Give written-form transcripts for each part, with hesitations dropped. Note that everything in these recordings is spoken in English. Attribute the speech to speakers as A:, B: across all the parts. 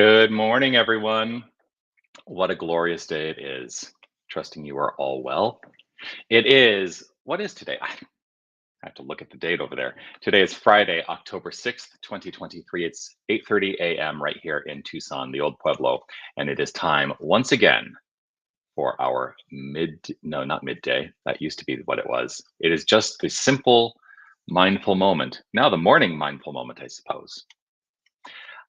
A: Good morning, everyone. What a glorious day it is. Trusting you are all well. It is, what is today? I have to look at the date over there. Today is Friday, October 6th, 2023. It's 8:30 a.m. right here in Tucson, the old Pueblo. And it is time once again for our no, not midday. That used to be what it was. It is just the simple mindful moment. Now the morning mindful moment, I suppose.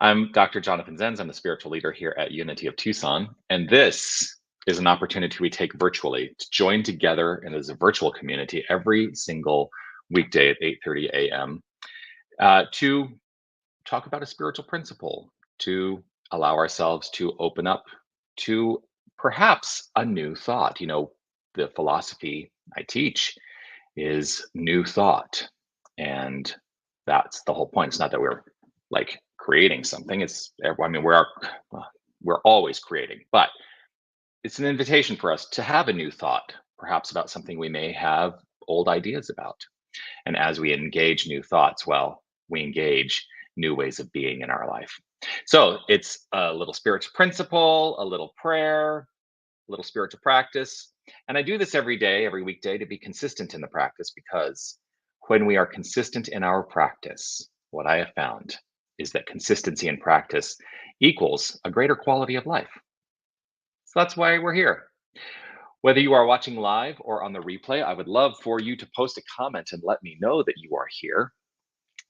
A: I'm Dr. Jonathan Zenz. I'm the spiritual leader here at Unity of Tucson. And this is an opportunity we take virtually to join together in as a virtual community every single weekday at 8:30 a.m. To talk about a spiritual principle, to allow ourselves to open up to perhaps a new thought. The philosophy I teach is new thought. And that's the whole point. It's not that we're like creating something. We're always creating, but it's an invitation for us to have a new thought, perhaps about something we may have old ideas about. And as we engage new thoughts, well, we engage new ways of being in our life. So it's a little spiritual principle, a little prayer, a little spiritual practice. And I do this every day, every weekday, to be consistent in the practice, because when we are consistent in our practice, what I have found is that consistency in practice equals a greater quality of life. So that's why we're here. Whether you are watching live or on the replay, I would love for you to post a comment and let me know that you are here.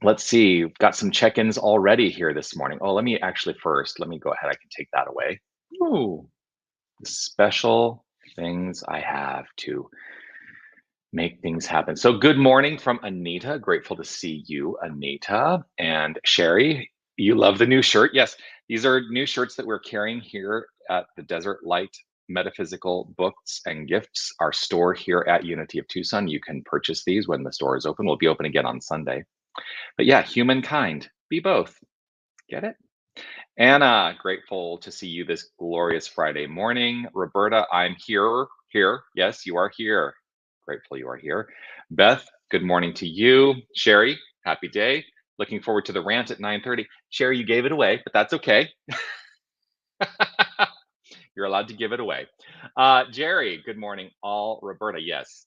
A: Let's see, we've got some check-ins already here this morning. Oh, let me go ahead. I can take that away. Ooh, the special things I have to make things happen. So good morning from Anita. Grateful to see you, Anita. And Sherry, you love the new shirt. Yes, these are new shirts that we're carrying here at the Desert Light Metaphysical Books and Gifts, our store here at Unity of Tucson. You can purchase these when the store is open. We'll be open again on Sunday. But yeah, humankind, be both. Get it? Anna, grateful to see you this glorious Friday morning. Roberta, I'm here. Here. Yes, you are here. Grateful you are here. Beth, good morning to you. Sherry, happy day. Looking forward to the rant at 9:30. Sherry, you gave it away, but that's okay. You're allowed to give it away. Jerry, good morning. All Roberta, yes.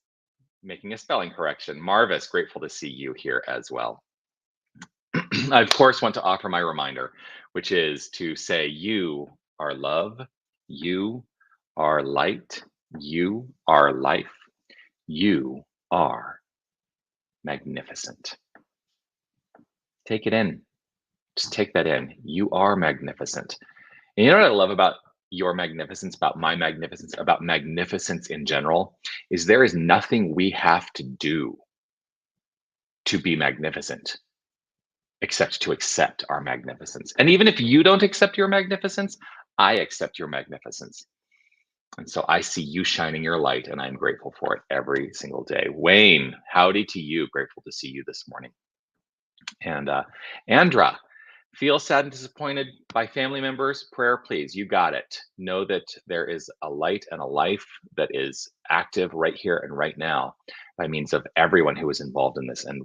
A: Making a spelling correction. Marvis, grateful to see you here as well. I, of course, want to offer my reminder, which is to say, you are love, you are light, you are life, you are magnificent. Take it in. Just take that in. You are magnificent. And you know what I love about your magnificence, about my magnificence, about magnificence in general, is there is nothing we have to do to be magnificent except to accept our magnificence. And even if you don't accept your magnificence, I accept your magnificence. And so I see you shining your light, and I'm grateful for it every single day. Wayne, howdy to you. Grateful to see you this morning. And Andra, feel sad and disappointed by family members? Prayer, please. You got it. Know that there is a light and a life that is active right here and right now by means of everyone who is involved in this. And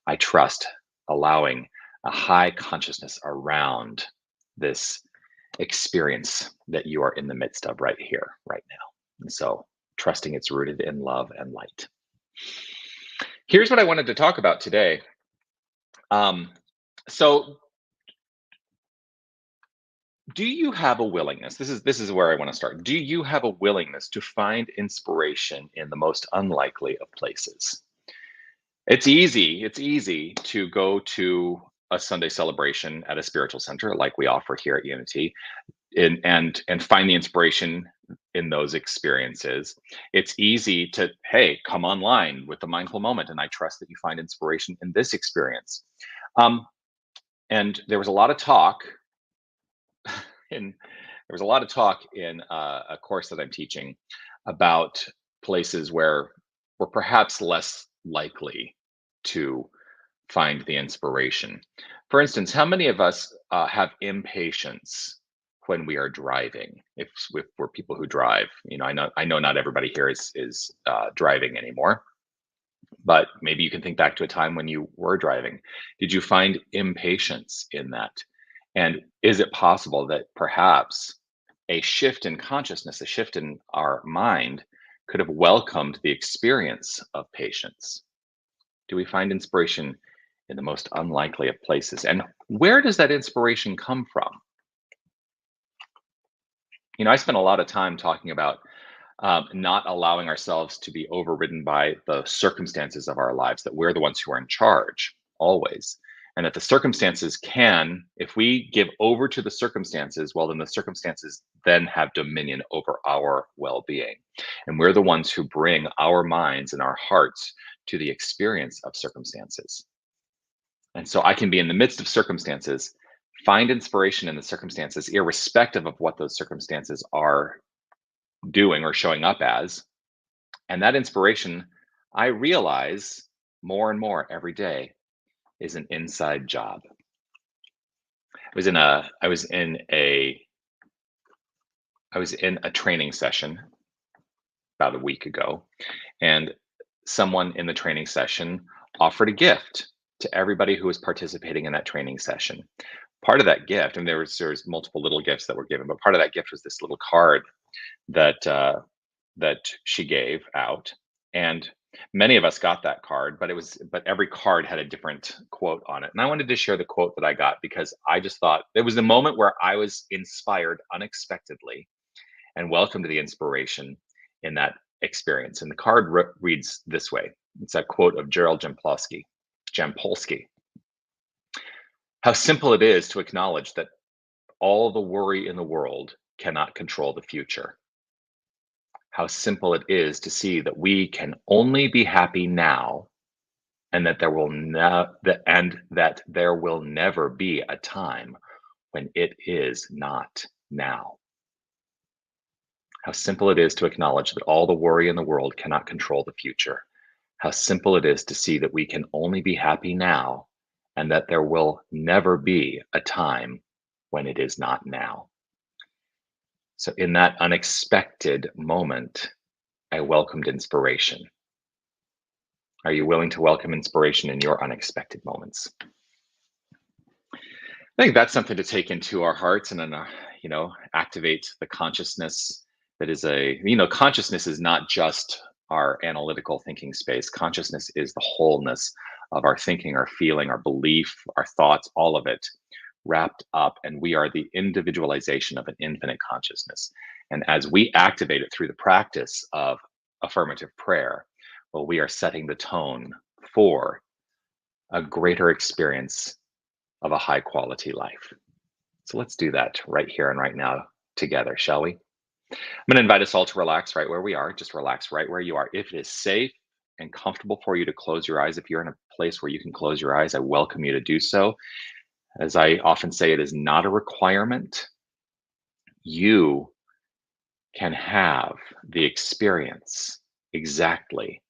A: I trust, allowing a high consciousness around this experience that you are in the midst of right here, right now. And so trusting it's rooted in love and light. Here's what I wanted to talk about today. So do you have a willingness? This is where I want to start. Do you have a willingness to find inspiration in the most unlikely of places? It's easy to go to a Sunday celebration at a spiritual center like we offer here at Unity and find the inspiration in those experiences. It's easy to, hey, come online with the mindful moment, and I trust that you find inspiration in this experience. And there was a lot of talk in a course that I'm teaching about places where we're perhaps less likely to find the inspiration. For instance, how many of us have impatience when we are driving? If we're people who drive, I know not everybody here is driving anymore, but maybe you can think back to a time when you were driving. Did you find impatience in that? And is it possible that perhaps a shift in consciousness, a shift in our mind, could have welcomed the experience of patience? Do we find inspiration in the most unlikely of places? And where does that inspiration come from? I spent a lot of time talking about not allowing ourselves to be overridden by the circumstances of our lives, that we're the ones who are in charge always. And that the circumstances can, if we give over to the circumstances, well, then the circumstances then have dominion over our well being. And we're the ones who bring our minds and our hearts to the experience of circumstances. And so I can be in the midst of circumstances, find inspiration in the circumstances, irrespective of what those circumstances are doing or showing up as. And that inspiration, I realize more and more every day, is an inside job. I was in a training session about a week ago, and someone in the training session offered a gift to everybody who was participating in that training session. Part of that gift, and there was multiple little gifts that were given, but part of that gift was this little card that she gave out, and many of us got that card, but every card had a different quote on it. And I wanted to share the quote that I got because I just thought it was the moment where I was inspired unexpectedly and welcomed the inspiration in that experience. And the card reads this way. It's a quote of Gerald Jampolsky. How simple it is to acknowledge that all the worry in the world cannot control the future. How simple it is to see that we can only be happy now, and that there will never be a time when it is not now. How simple it is to acknowledge that all the worry in the world cannot control the future. How simple it is to see that we can only be happy now, and that there will never be a time when it is not now. So in that unexpected moment, I welcomed inspiration. Are you willing to welcome inspiration in your unexpected moments? I think that's something to take into our hearts and then, activate the consciousness that is consciousness is not just our analytical thinking space. Consciousness is the wholeness of our thinking, our feeling, our belief, our thoughts, all of it wrapped up. And we are the individualization of an infinite consciousness. And as we activate it through the practice of affirmative prayer, well, we are setting the tone for a greater experience of a high quality life. So let's do that right here and right now together, shall we? I'm going to invite us all to relax right where we are. Just relax right where you are. If it is safe and comfortable for you to close your eyes, if you're in a place where you can close your eyes, I welcome you to do so. As I often say, it is not a requirement. You can have the experience exactly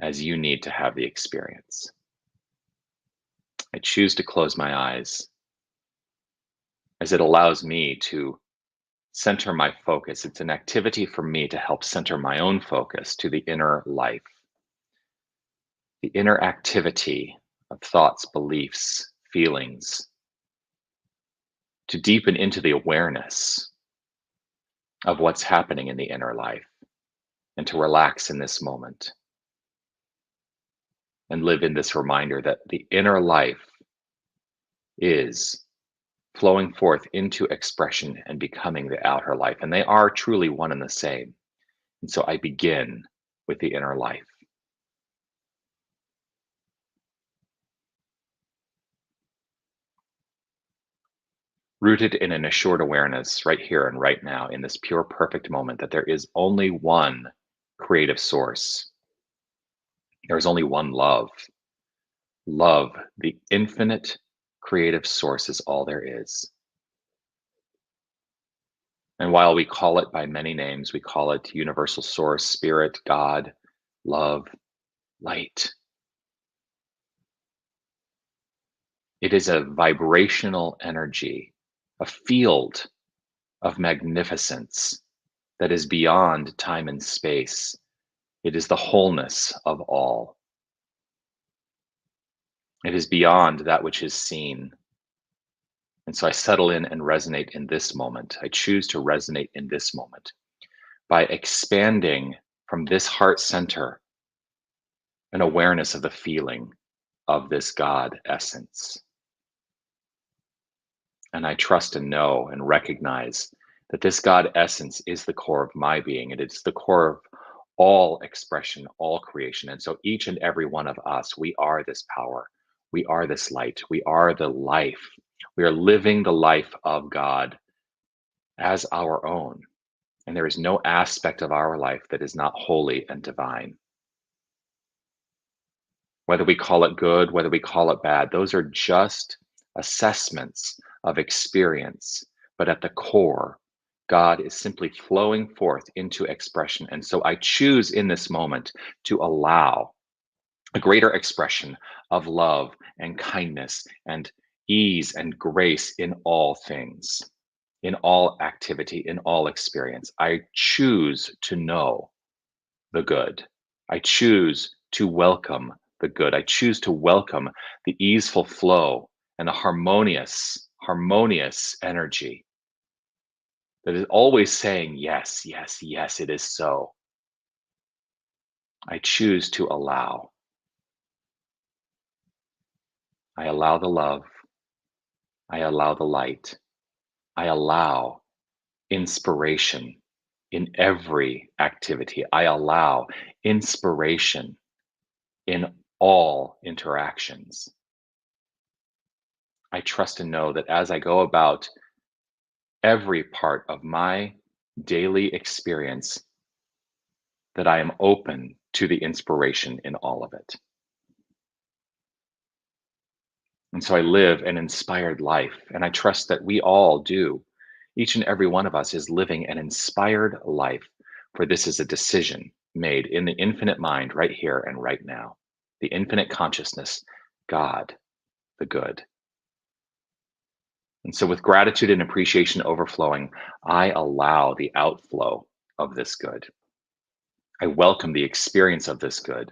A: as you need to have the experience. I choose to close my eyes as it allows me to center my focus. It's an activity for me to help center my own focus to the inner life, the inner activity of thoughts, beliefs, feelings, to deepen into the awareness of what's happening in the inner life and to relax in this moment and live in this reminder that the inner life is flowing forth into expression and becoming the outer life. And they are truly one and the same. And so I begin with the inner life. Rooted in an assured awareness right here and right now in this pure, perfect moment that there is only one creative source. There is only one love. Love, the infinite creative source, is all there is. And while we call it by many names, we call it universal source, spirit, God, love, light. It is a vibrational energy, a field of magnificence that is beyond time and space. It is the wholeness of all. It is beyond that which is seen. And so I settle in and resonate in this moment. I choose to resonate in this moment by expanding from this heart center an awareness of the feeling of this God essence. And I trust and know and recognize that this God essence is the core of my being, and it's the core of all expression, all creation. And so each and every one of us, we are this power. We are this light. We are the life. We are living the life of God as our own. And there is no aspect of our life that is not holy and divine. Whether we call it good, whether we call it bad, those are just assessments of experience. But at the core, God is simply flowing forth into expression. And so I choose in this moment to allow a greater expression of love and kindness and ease and grace in all things, in all activity, in all experience. I choose to know the good. I choose to welcome the good. I choose to welcome the easeful flow and the harmonious energy that is always saying, yes, yes, yes, it is so. I choose to allow. I allow the love. I allow the light. I allow inspiration in every activity. I allow inspiration in all interactions. I trust and know that as I go about every part of my daily experience, that I am open to the inspiration in all of it. And so I live an inspired life, and I trust that we all do. Each and every one of us is living an inspired life, for this is a decision made in the infinite mind right here and right now. The infinite consciousness, God, the good. And so, with gratitude and appreciation overflowing, I allow the outflow of this good. I welcome the experience of this good,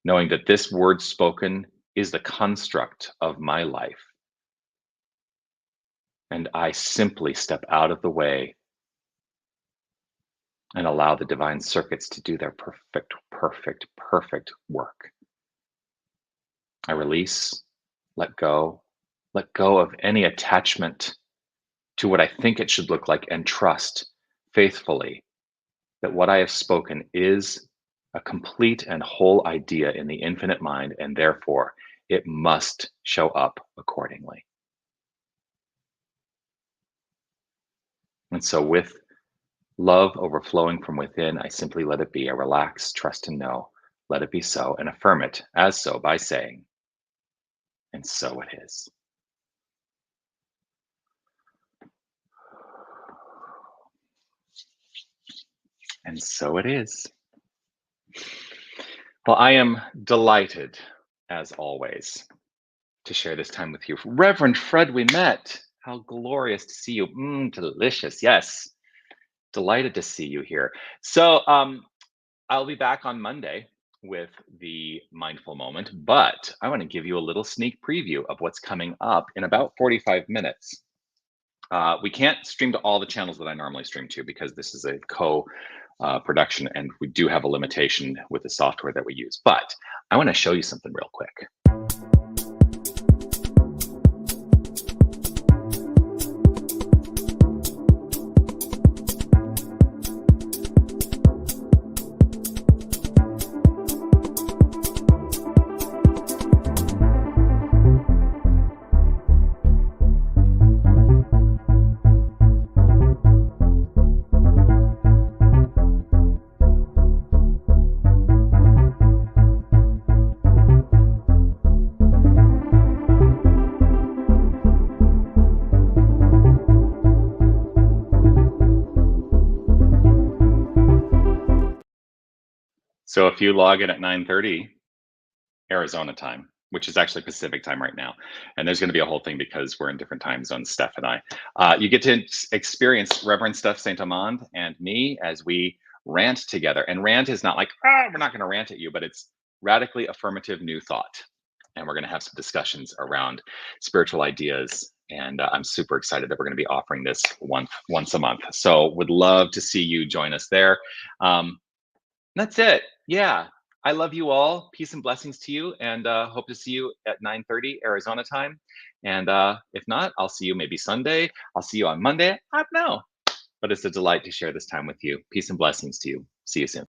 A: knowing that this word spoken is the construct of my life. And I simply step out of the way and allow the divine circuits to do their perfect work. I release, let go of any attachment to what I think it should look like, and trust faithfully that what I have spoken is a complete and whole idea in the infinite mind, and therefore it must show up accordingly. And so, with love overflowing from within, I simply let it be. I relax, trust, and know, let it be so, and affirm it as so by saying, and so it is. And so it is. Well, I am delighted, as always, to share this time with you. Reverend Fred, we met. How glorious to see you. Delicious. Yes. Delighted to see you here. So I'll be back on Monday with the mindful moment, but I want to give you a little sneak preview of what's coming up in about 45 minutes. We can't stream to all the channels that I normally stream to because this is a production, and we do have a limitation with the software that we use. But I want to show you something real quick. So if you log in at 9:30 Arizona time, which is actually Pacific time right now, and there's going to be a whole thing because we're in different time zones, Steph and I, you get to experience Reverend Steph Saint Amand and me as we rant together. And rant is not like, we're not going to rant at you, but it's radically affirmative new thought. And we're going to have some discussions around spiritual ideas And I'm super excited that we're going to be offering this once a month. So would love to see you join us there. Um, that's it. Yeah. I love you all. Peace and blessings to you, and hope to see you at 9:30 Arizona time. And if not, I'll see you maybe Sunday. I'll see you on Monday. I don't know. But it's a delight to share this time with you. Peace and blessings to you. See you soon.